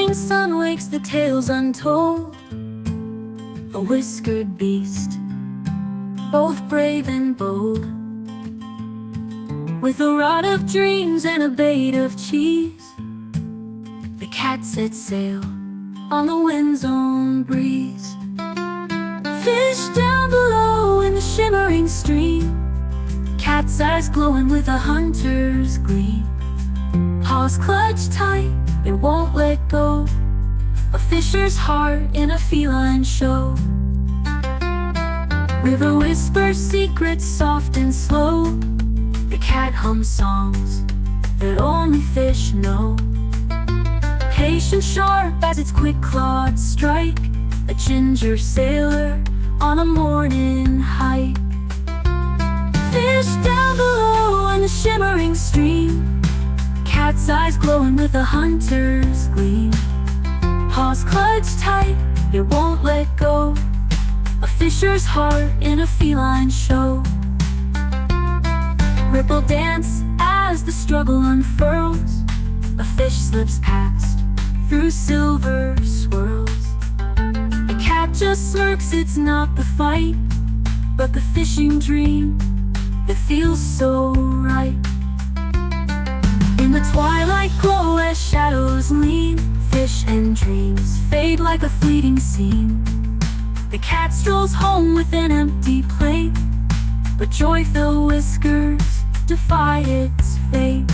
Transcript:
morning sun wakes the tales untold. A whiskered beast, both brave and bold, with a rod of dreams and a bait of cheese. The cat sets sail on the wind's own breeze. Fish down below in the shimmering stream, cat's eyes glowing with a hunter's gleam. Paws clutched tight, it won't let go. A fisher's heart in a feline show. River whispers secrets soft and slow. The cat hums songs that only fish know. Patient, sharp as its quick claws strike, a ginger sailor on a morning hike. Fish down below in the shimmering stream, cat's eyes glowing with a hunter's gleam. Paws clutched tight, it won't let go. A fisher's heart in a feline show. Ripple dance as the struggle unfurls. A fish slips past through silver swirls. The cat just smirks, it's not the fight, but the fishing dream that feels so right. In the twilight glow as shadows lean, fish and dreams fade like a fleeting scene. The cat strolls home with an empty plate, but joy-filled whiskers defy its fate.